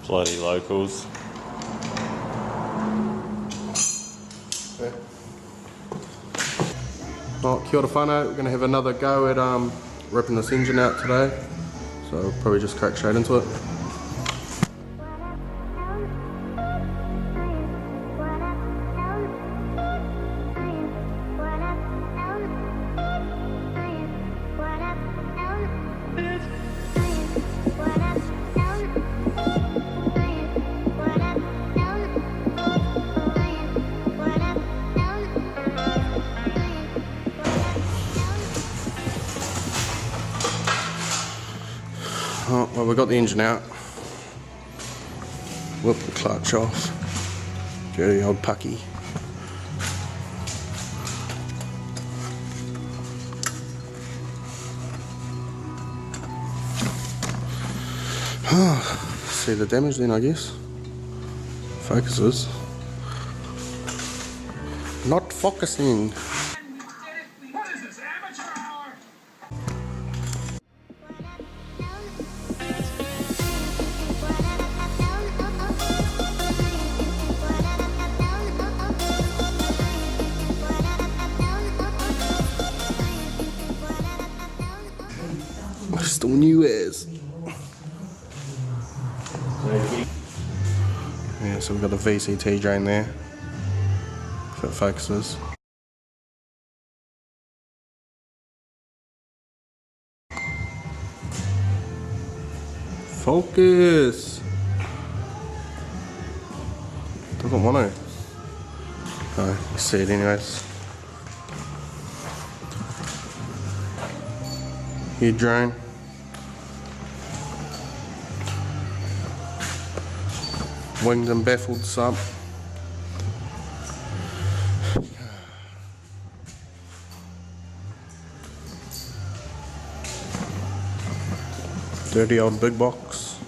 Bloody locals. Yeah. Well, kia ora whanau, we're going to have another go at ripping this engine out today. So we'll probably just crack straight into it. Oh, well, we got the engine out. Whip the clutch off. Dirty old pucky. See the damage then, I guess. Focuses. Not focusing. What is this, amateur hour? Still new as. Yeah, so we've got the VCT drain there. If it focuses. Focus! Doesn't want to. Oh, you see it anyways. Head drain. Winged and baffled sump. Dirty old big box.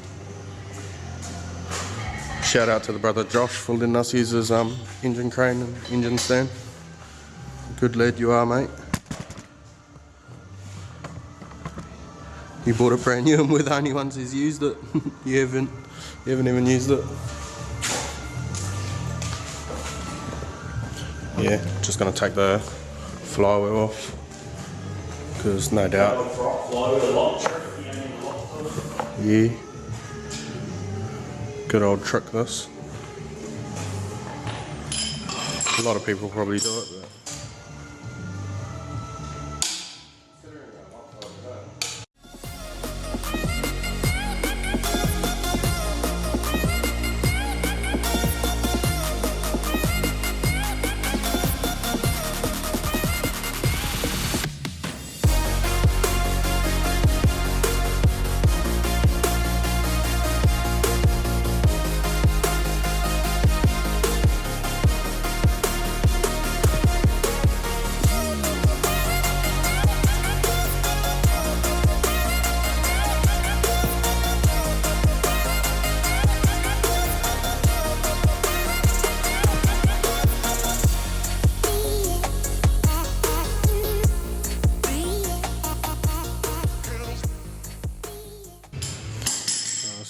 Shout out to the brother Josh for letting us use his engine crane and engine stand. Good lad you are, mate. You bought a brand new and we're the only ones who's used it. You haven't even used it. Yeah, just gonna take the flywheel off because no doubt. Yeah, good old trick this. A lot of people probably do it, but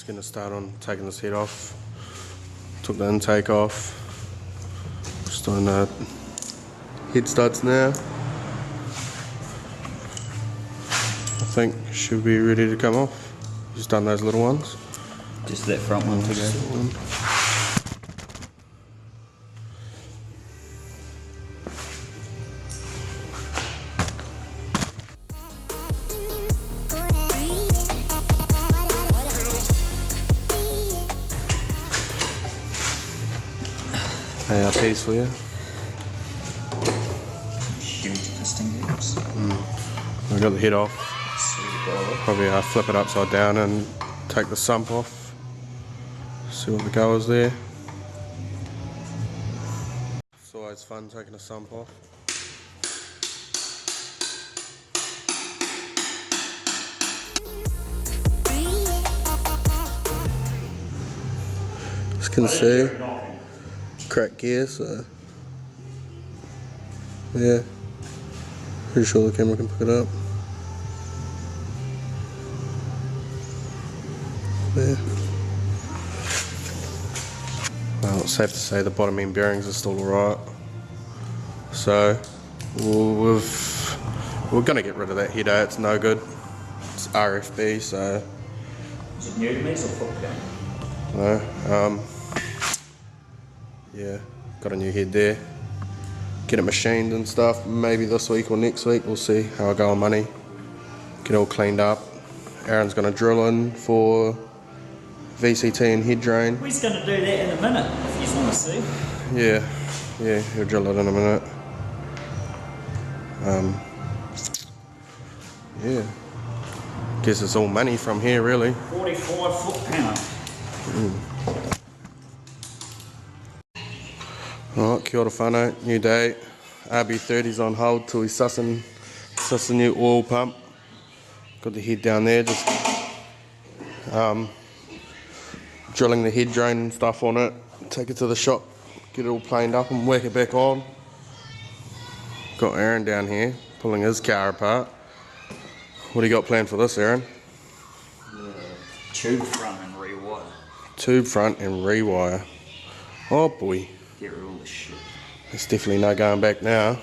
going to start on taking this head off. Took the intake off. Just on the head studs now. I think should be ready to come off. Just done those little ones. Just that front one to go. ARPs for you. Huge piston gauges. I got the head off. Probably flip it upside down and take the sump off. See what the go is there. It's always fun taking a sump off. As you can see, cracked gear, so yeah, pretty sure the camera can pick it up. Yeah, safe to say the bottom end bearings are still alright. So we're gonna get rid of that header, it's no good. It's RFB, so Is it new to me or foot down? no. Yeah, got a new head there. Get it machined and stuff, maybe this week or next week, we'll see how I go on money. Get it all cleaned up. Aaron's gonna drill in for VCT and head drain. He's going to do that in a minute, if you want to see. Yeah, he'll drill it in a minute. Yeah, guess it's all money from here really. 45 foot pound. Alright, kia ora whanau, new day. RB30's on hold till we suss a new oil pump. Got the head down there, just drilling the head drain and stuff on it. Take it to the shop, get it all planed up and whack it back on. Got Aaron down here, pulling his car apart. What do you got planned for this, Aaron? Tube front and rewire. Tube front and rewire. Oh boy. Get rid of all this shit. There's definitely no going back now.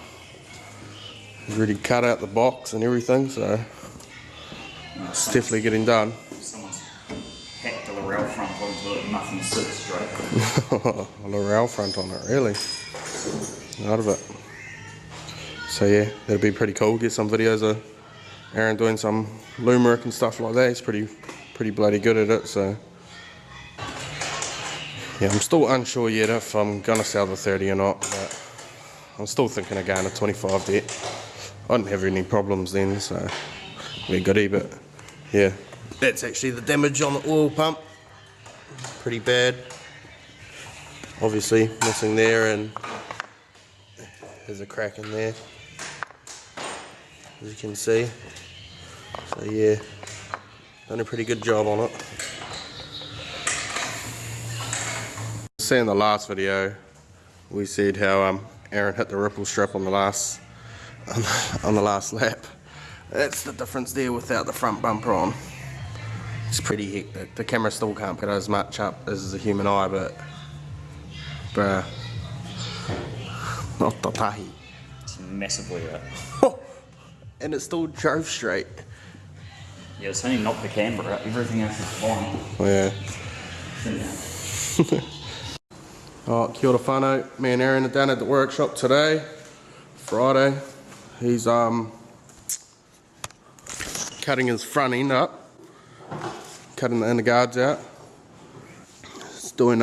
He's already cut out the box and everything, so it's definitely getting done. Someone's hacked the rail front onto it, nothing sits straight. A rail front on it, really. Out of it. So yeah, that'll be pretty cool. Get some videos of Aaron doing some loom work and stuff like that. He's pretty bloody good at it, so yeah, I'm still unsure yet if I'm gonna sell the 30 or not, but I'm still thinking of going to 25 debt. I didn't have any problems then, so we're goody, but yeah. That's actually the damage on the oil pump. Pretty bad. Obviously missing there, and there's a crack in there, as you can see. So yeah, done a pretty good job on it. See in the last video, we said how Aaron hit the ripple strip on the last lap. That's the difference there without the front bumper on. It's pretty hectic. The camera still can't pick as much up as the human eye, but bruh, not the tahi. It's massively out. And it still drove straight. Yeah, it's only not the camera, everything else is fine. Yeah. Yeah. Oh, kia ora whanau. Me and Aaron are down at the workshop today, Friday. He's cutting his front end up, cutting the inner guards out. He's doing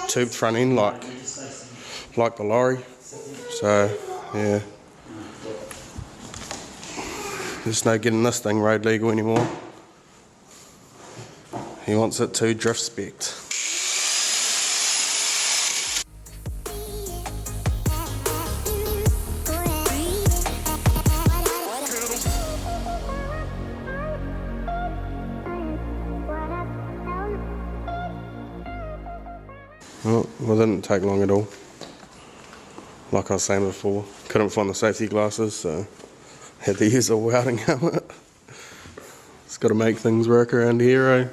tube front end like the lorry. So yeah, there's no getting this thing road legal anymore. He wants it to drift spec'd. Well, it didn't take long at all. Like I was saying before, couldn't find the safety glasses, so had to use a welding helmet. It's got to make things work around here, eh?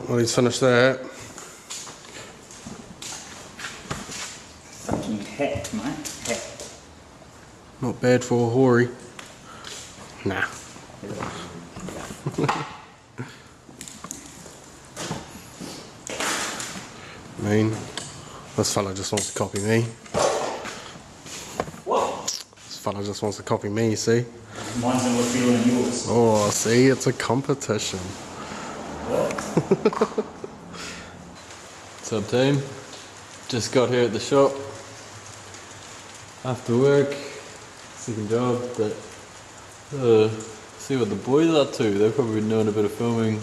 Well, he's finished that. Fucking hat, mate. Hat. Not bad for a hoary. Nah. I mean, this fella just wants to copy me. What? This fella just wants to copy me, you see? Mine's gonna look better than yours. Oh, see, it's a competition. What's up, team? Just got here at the shop after work. Second job, but see what the boys are up to. They've probably been doing a bit of filming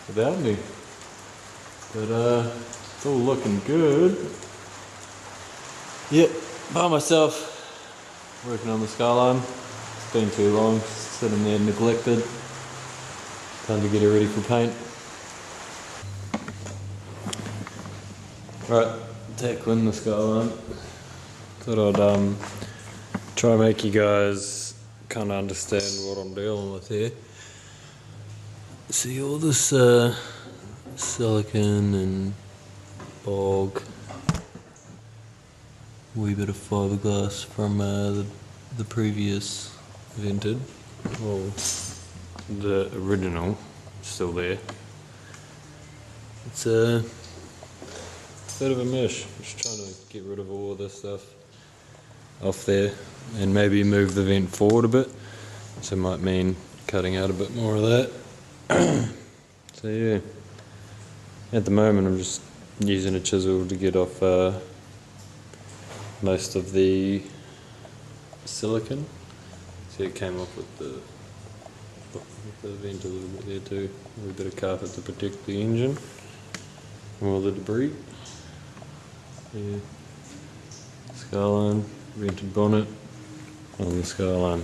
without me, but it's all looking good. Yep, by myself, working on the Skyline. It's been too long, sitting there neglected. Time to get it ready for paint. Right, tackling the Skyline. Thought I'd try and make you guys kind of understand what I'm dealing with here. See all this silicon and bog, wee bit of fiberglass from the previous vented. Well, the original, still there. It's a bit of a mess. Just trying to get rid of all of this stuff off there and maybe move the vent forward a bit. So it might mean cutting out a bit more of that. So yeah, at the moment I'm just using a chisel to get off most of the silicon. See, it came off with the vent a little bit there too. A little bit of carpet to protect the engine from all the debris. Yeah. Skyline, vented bonnet on the Skyline.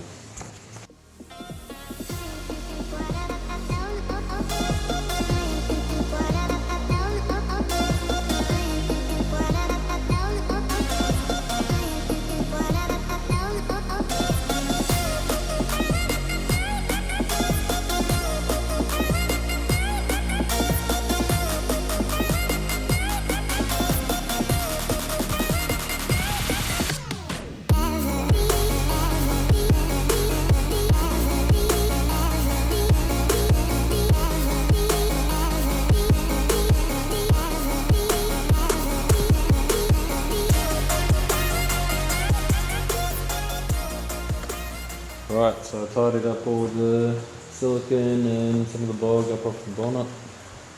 Right, so I tidied up all the silicon and some of the bog up off the bonnet.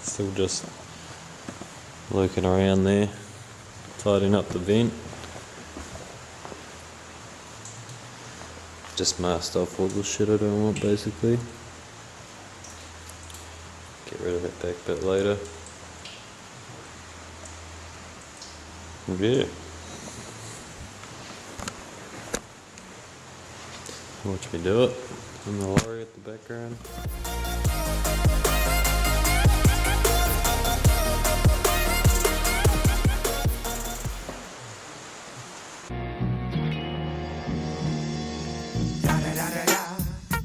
Still just lurking around there, tidying up the vent. Just masked off all the shit I don't want, basically. Get rid of that back bit later. Yeah. Watch me do it. And the lorry at the background.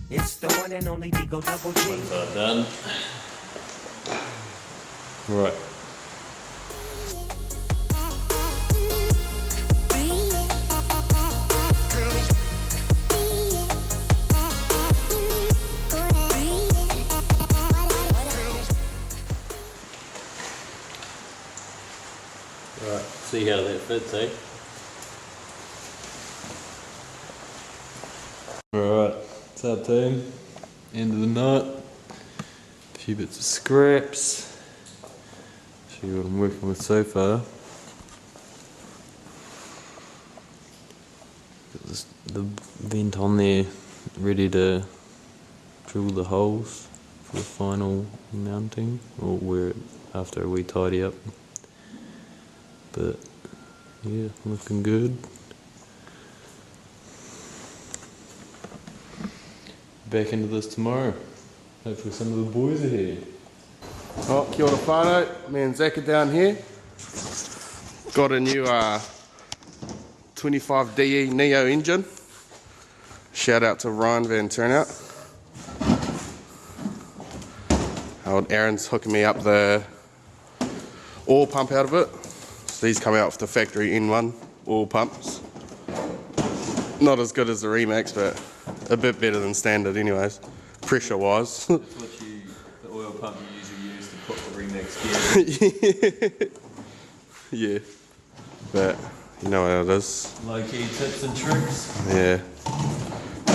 It's the one and only Digo Double G. What's that done? Right. Right, see how that fits, eh? Alright, what's up team? End of the night. A few bits of scraps. Show you what I'm working with so far. Got the vent on there ready to drill the holes for the final mounting, or where after we tidy up. But yeah, looking good. Back into this tomorrow. Hopefully some of the boys are here. Oh, kia ora whānau. Me and Zach are down here. Got a new 25DE Neo engine. Shout out to Ryan Van Turnout. Old Aaron's hooking me up the oil pump out of it. So these come out with the factory N1 oil pumps. Not as good as the Remax, but a bit better than standard anyways, pressure wise. That's what the oil pump you usually use to put the Remax gear in. Yeah, but you know how it is. Low key tips and tricks. Yeah,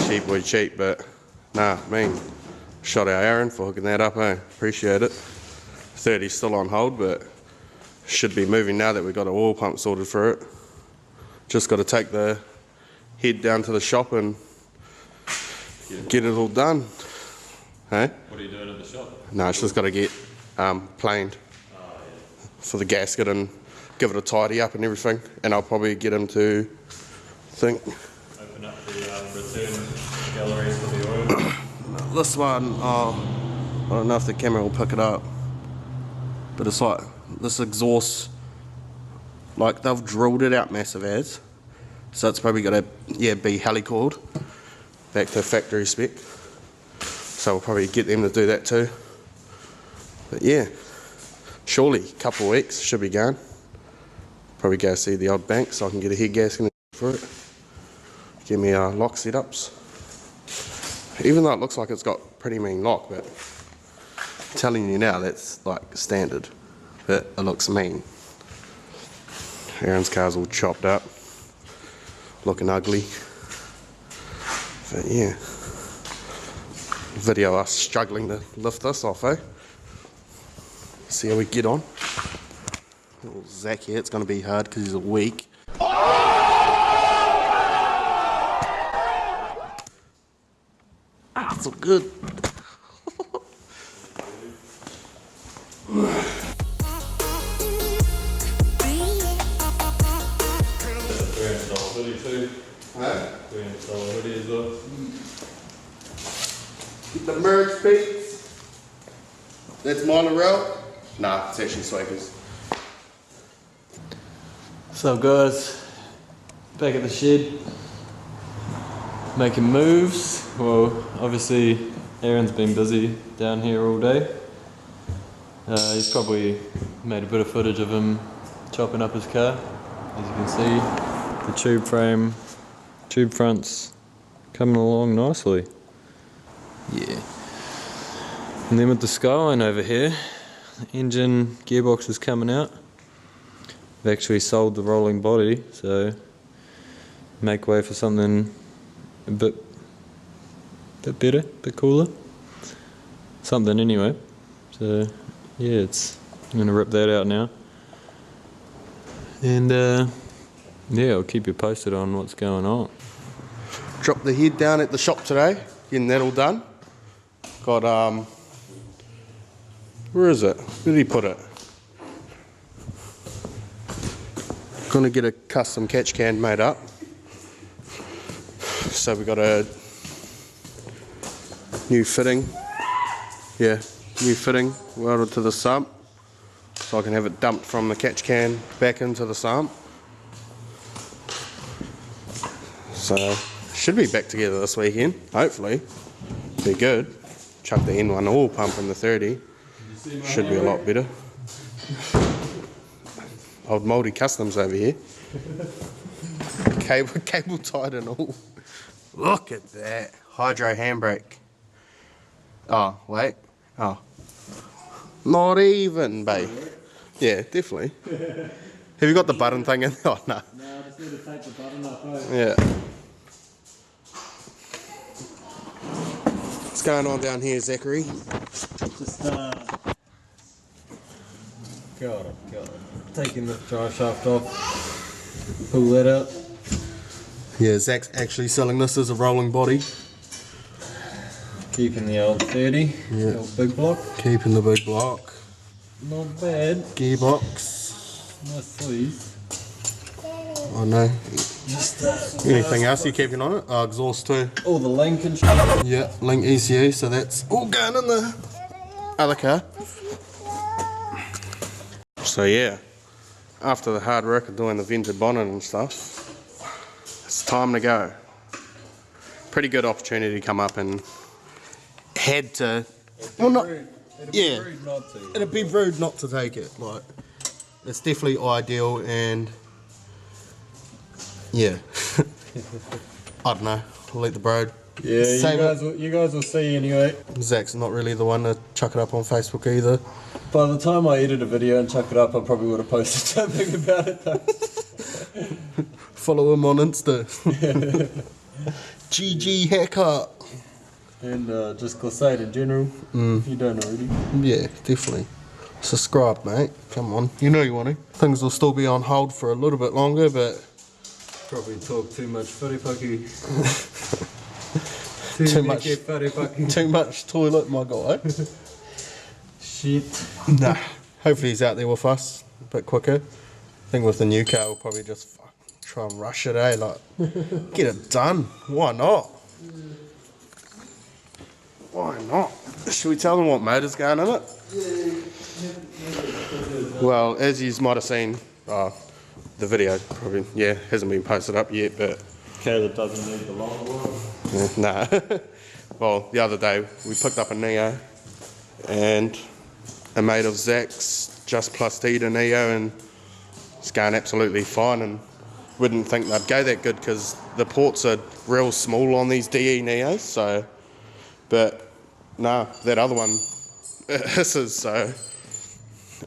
cheap boy cheap, but nah, shot our Aaron for hooking that up, eh? Appreciate it. 30's still on hold, but should be moving now that we've got an oil pump sorted for it. Just got to take the head down to the shop and get it all done. Hey? What are you doing at the shop? No, it's just got to get planed for the gasket and give it a tidy up and everything. And I'll probably get him to Open up the return galleries for the oil. This one, I don't know if the camera will pick it up, but it's like this exhaust, like they've drilled it out massive as, so it's probably gonna be helicoiled back to factory spec. So we'll probably get them to do that too. But yeah, surely a couple of weeks should be going. Probably go see the old bank so I can get a head gasket for it. Give me lock setups. Even though it looks like it's got pretty mean lock, but I'm telling you now that's like standard, but it looks mean. Aaron's car's all chopped up, looking ugly. But yeah, video us struggling to lift this off, eh? See how we get on. Little Zach here, it's going to be hard because he's a weak. Ah, it's all good. Hoodie too. Hoodie as well. The merge beats. That's monorail. Nah, it's actually Swagers. So guys, back at the shed, making moves. Well, obviously Aaron's been busy down here all day. He's probably made a bit of footage of him chopping up his car. As you can see, the tube frame, tube fronts coming along nicely. Yeah. And then with the Skyline over here, the engine gearbox is coming out. I've actually sold the rolling body, so make way for something a bit better, a bit cooler. Something anyway. So yeah, I'm gonna rip that out now. And yeah, I'll keep you posted on what's going on. Dropped the head down at the shop today, getting that all done. Got where is it? Where did he put it? Gonna get a custom catch can made up. So we got a new fitting. Yeah, new fitting welded to the sump. So I can have it dumped from the catch can back into the sump. So should be back together this weekend, hopefully. Be good. Chuck the N1 oil pump in the 30. Should be a lot better. Old Mouldy Customs over here. Cable tied and all. Look at that. Hydro handbrake. Oh, wait. Oh. Not even, babe. Yeah, definitely. Have you got the button thing in there? Oh, no. No, I just need to take the button off. Yeah. What's going on down here, Zachary? Just God. Taking the drive shaft off. Pull that out. Yeah, Zach's actually selling this as a rolling body. Keeping the old 30, Yeah. the old big block. Keeping the big block. Not bad. Gearbox. Nice sleeves. Oh no. Just Anything else you keeping on it? Oh, exhaust too. all the link and Yeah, link ECU, so that's all going in the other car. So yeah, after the hard work of doing the vented bonnet and stuff, it's time to go. Pretty good opportunity to come up and had to, well not, yeah, it'd be rude not to take it. Like, it's definitely ideal and yeah, I don't know, I'll let the bro. yeah, save you guys will see anyway. Zach's not really the one to chuck it up on Facebook either. By the time I edit a video and chuck it up, I probably would have posted something about it though. Follow him on Insta. GG haircut. And just Glissade in general. You don't already. Yeah, definitely. Subscribe, mate. Come on. You know you want to. Things will still be on hold for a little bit longer, but Probably talk too much wharepucky. Too much. Wharepucky. too much toilet, my guy. Shit. Nah. Hopefully he's out there with us a bit quicker. I think with the new car, we'll probably just try and rush it, eh? Like, get it done. Why not? Why not? Should we tell them what motor's going in it? Well, as you might have seen, the video probably, hasn't been posted up yet, but... Caleb doesn't need the long one. Nah. Well, the other day we picked up a Neo and a mate of Zach's just plus T'd a Neo, and it's going absolutely fine, and wouldn't think they'd go that good because the ports are real small on these DE Neos, so, but nah, that other one hisses, so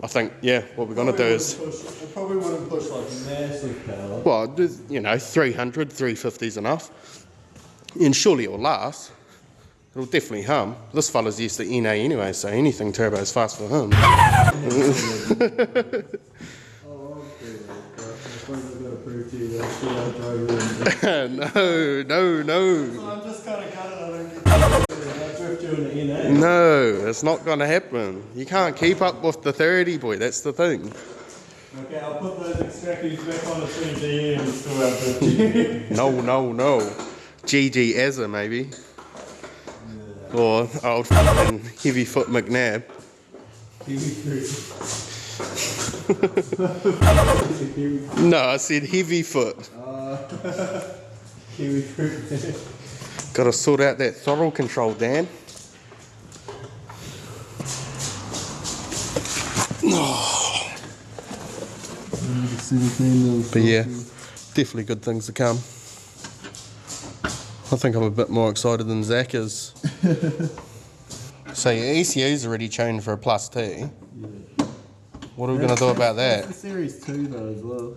I think, what we're going to do is... It probably wouldn't push like massive power. Well, 300, 350's enough. And surely it'll last. It'll definitely hum. This fella's used to NA anyway, so anything turbo is fast for him. No. I'm just kind of gutted I don't drift you in the NA. No, it's not going to happen. You can't keep up with the 30, boy, that's the thing. Okay, I'll put those extractors back on the 3DE and still out 50. No. GG Azza, maybe. Yeah. Or old fucking heavy foot McNabb. No, I said heavy foot. Kiwi fruit. Gotta sort out that throttle control, Dan. But yeah, definitely good things to come. I think I'm a bit more excited than Zach is. So your ECU's already tuned for a plus T. Yeah. What are we going to do about that? That's the Series 2 though as well.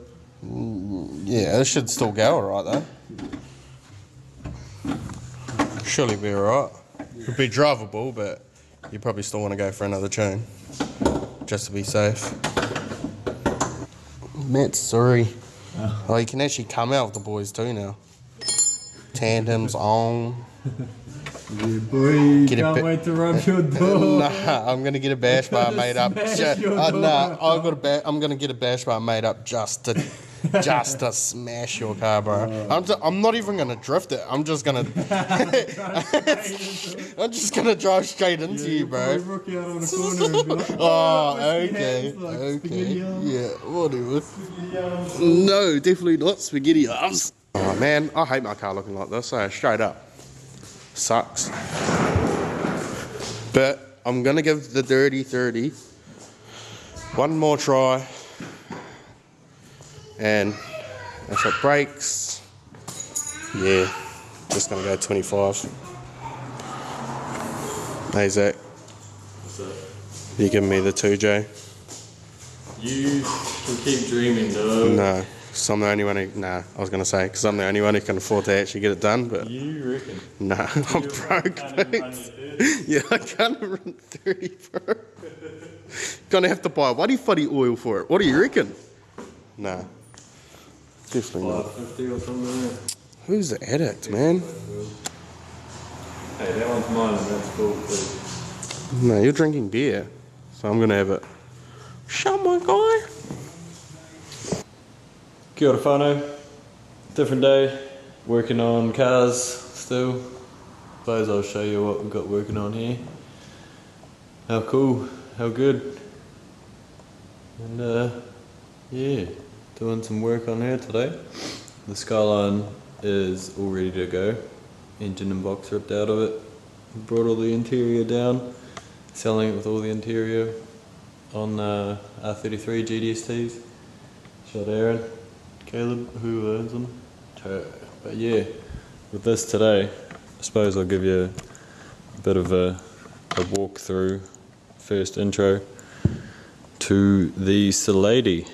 Yeah, it should still go alright though. Surely be alright. It'll be drivable, but you probably still want to go for another tune. Just to be safe. Matt's sorry. Oh, you can actually come out with the boys too now. Tandems on. Yeah, boy, Get a can't bit- wait to rub your door. Nah, I'm gonna get a bash bar made up. Smash your door. I'm gonna get a bash bar made up just to smash your car, bro. I'm not even gonna drift it. I'm just gonna drive straight into you, bro. Rook out on the corner and be like, Oh, spaghetti okay, hands, like okay, spaghetti arms. yeah, whatever. Spaghetti arms. No, definitely not spaghetti arms. Oh man, I hate my car looking like this. So straight up, sucks. But I'm gonna give the dirty 30 one more try, and if it breaks, yeah, just gonna go 25. Hey Zach, What's up? you giving me the 2J? You can keep dreaming, though. No, because I'm the only one who, I was going to say, because I'm the only one who can afford to actually get it done, but You reckon? nah, I'm broke, mate. Yeah, I can't run 30, bro. Gonna have to buy Waddy Fuddy oil for it. What do you reckon? Nah, definitely not. 550 or something. Who's the addict, man? Hey, that one's mine and that's cool too. No, you're drinking beer, so I'm gonna have it. Shut my guy. Kia ora whānau. Different day. Working on cars still. Suppose I'll show you what we've got working on here. How cool, how good. And yeah, doing some work on here today. The Skyline is all ready to go. Engine and box ripped out of it. Brought all the interior down. Selling it with all the interior on R33 GDSTs. Shot Aaron, Caleb, who owns them. But yeah, with this today, I suppose I'll give you a bit of a walkthrough, first intro to the Glissade.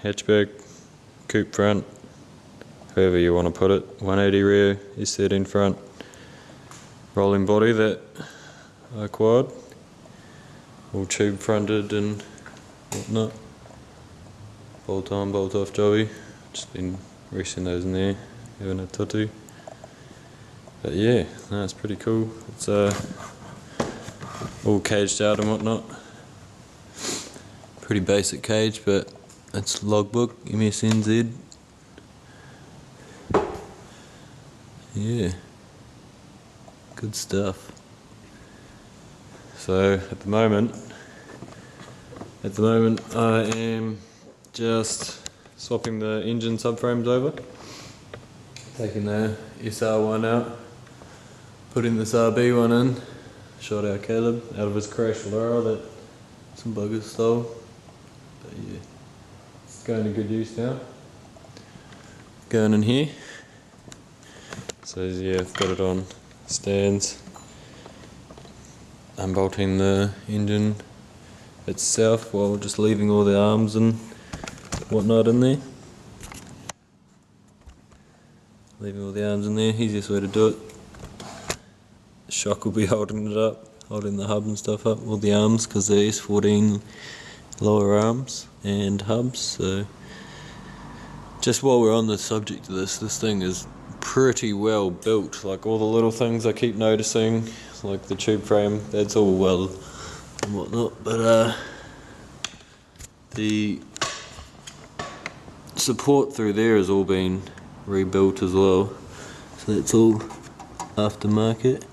Hatchback, coupe front, however you want to put it, 180 rear, S13 front, rolling body that I acquired, all tube fronted and whatnot, bolt on, bolt off jobby, just been resting those in there, having a tutu. But yeah, no, it's pretty cool. It's all caged out and whatnot. Pretty basic cage, but it's logbook, MSNZ. Yeah, good stuff. So at the moment I am just swapping the engine subframes over, taking the SR1 out, putting this RB one in. Shot out Caleb out of his crash Valero that some buggers stole. But yeah, it's going to good use now. Going in here. So yeah, I've got it on stands. Unbolting the engine itself while just leaving all the arms and whatnot in there. Leaving all the arms in there, easiest way to do it. The shock will be holding it up, holding the hub and stuff up, all the arms, because they're S14 lower arms and hubs. So just while we're on the subject of this thing is pretty well built. Like all the little things I keep noticing, like the tube frame, that's all well and whatnot, but the support through there has all been rebuilt as well, so that's all aftermarket.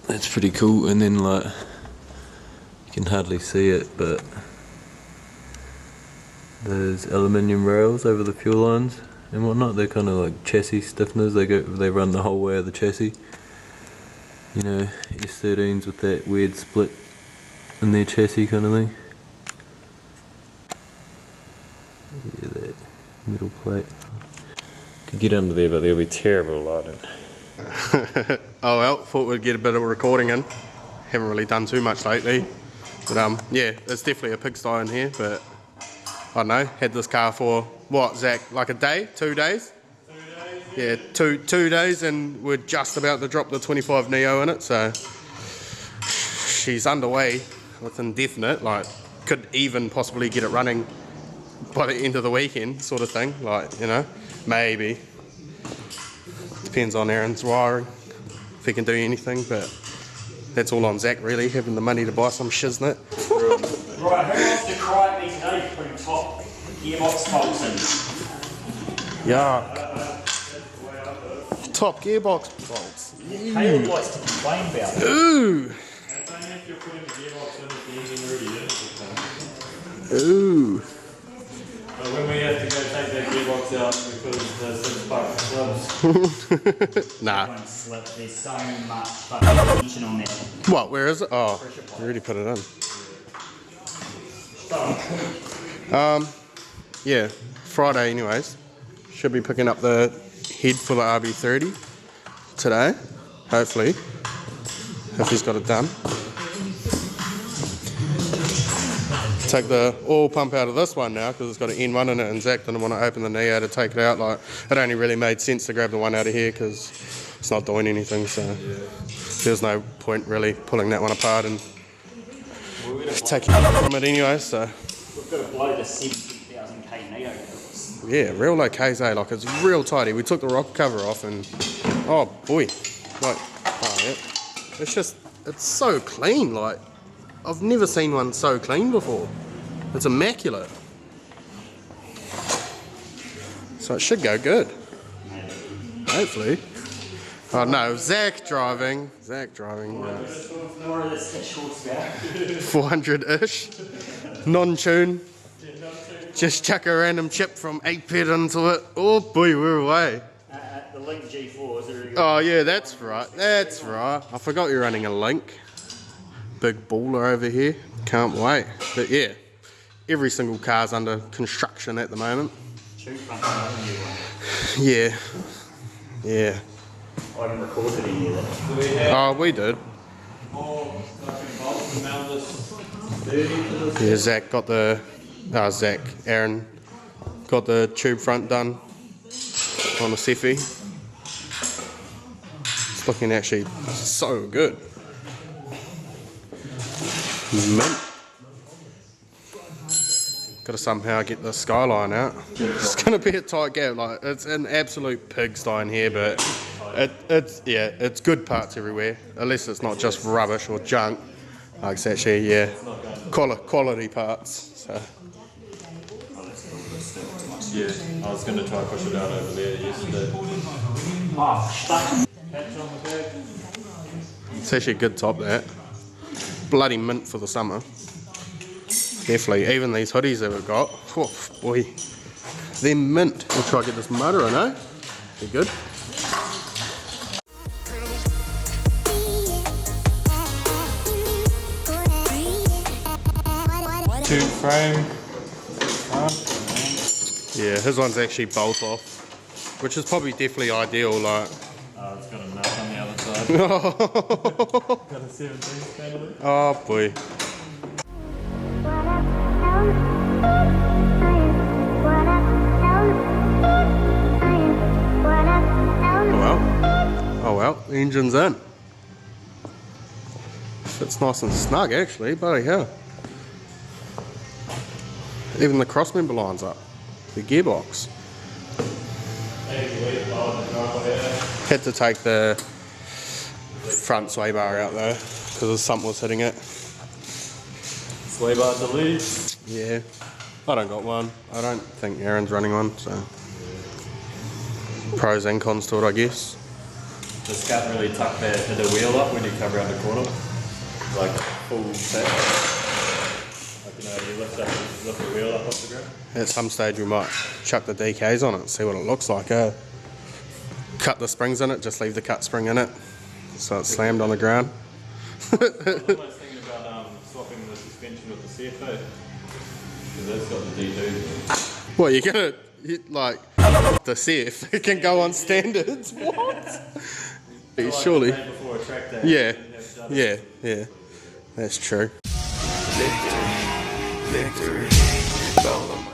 That's pretty cool. And then like, you can hardly see it, but those aluminium rails over the fuel lines and whatnot, they're kind of like chassis stiffeners. They run the whole way of the chassis. You know, S13s with that weird split in their chassis kind of thing. Yeah, that metal plate. Could get under there, but there'll be terrible lighting. Oh well, thought we'd get a bit of a recording in. Haven't really done too much lately. But yeah, there's definitely a pigsty in here, but I don't know, had this car for, what, Zach, like a day? 2 days? 2 days, yeah. Yeah, two days, and we're just about to drop the 25 Neo in it, so she's underway with indefinite, like, could even possibly get it running by the end of the weekend, sort of thing, like, you know, maybe. Depends on Aaron's wiring, if he can do anything, but that's all on Zach, really, having the money to buy some shiznit. Right, who wants to cry at me today for putting top gearbox bolts in? Yeah. Top gearbox bolts. Caleb likes to complain about it. Ooh. Ooh. But when we have to go take that gearbox out because there's some spark slips. Nah. Won't slip. There's so much fucking tension on there. What, where is it? Oh, we already put it in. Yeah, Friday anyways. Should be picking up the head for the RB30 today, hopefully, if he's got it done. Take the oil pump out of this one now because it's got an N1 in it, and Zach didn't want to open the Neo to take it out. Like, it only really made sense to grab the one out of here because it's not doing anything, so there's no point really pulling that one apart and taking it from it anyway, so. We've got to blow the 70,000k Neo. Yeah, real low K's, like it's real tidy. We took the rocker cover off and, oh boy, like, oh yeah. It's so clean, like, I've never seen one so clean before. It's immaculate. So it should go good. Hopefully. Oh no, Zach driving. More of this shorts back. 400-ish. Non-tune. Just chuck a random chip from 8-pit into it. Oh boy, we're away. The Link G4 is really good. Oh yeah, that's right. I forgot you're running a Link. Big baller over here. Can't wait. But yeah, every single car's under construction at the moment. Yeah. Yeah. I haven't recorded any of that. Oh, we did. Yeah, Zach got the... Aaron got the tube front done on the Cefi. It's looking actually so good. Mint. Got to somehow get the Skyline out. It's going to be a tight gap. Like, it's an absolute pigsty in here, but It's good parts everywhere, unless it's not just rubbish or junk. Like it's actually, yeah, quality parts. So. Yeah, I was going to try push it out over there yesterday. Oh, stuck. Patch on the back. It's actually a good top, that. Bloody mint for the summer. Definitely. Even these hoodies that we've got, oh boy, they're mint. We'll try to get this mutter in, eh? They're good. Two frame. Yeah, his one's actually bolt off, which is probably definitely ideal. Like, Oh, it's got a nut on the other side. Got a 17 panel. oh boy. Oh well, the engine's in. Fits nice and snug actually, bloody hell. Even the crossmember lines up. The gearbox. Had to take the front sway bar out though, because something was hitting it. Sway bar delete. Yeah, I don't got one. I don't think Aaron's running one, so. Pros and cons to it, I guess. This can't really tuck the wheel up when you come around the corner. Like full set. Like, you know, you lift the wheel up off the ground. At some stage we might chuck the DKs on it, see what it looks like. Cut the springs in it, just leave the cut spring in it, so it's slammed on the ground. I was almost thinking about swapping the suspension with the Cefiro. Because that's got the D2. What, you're gonna, like, the CF, it can go on standards? What? Surely. Before a track day, Yeah, yeah, that's true. Victory.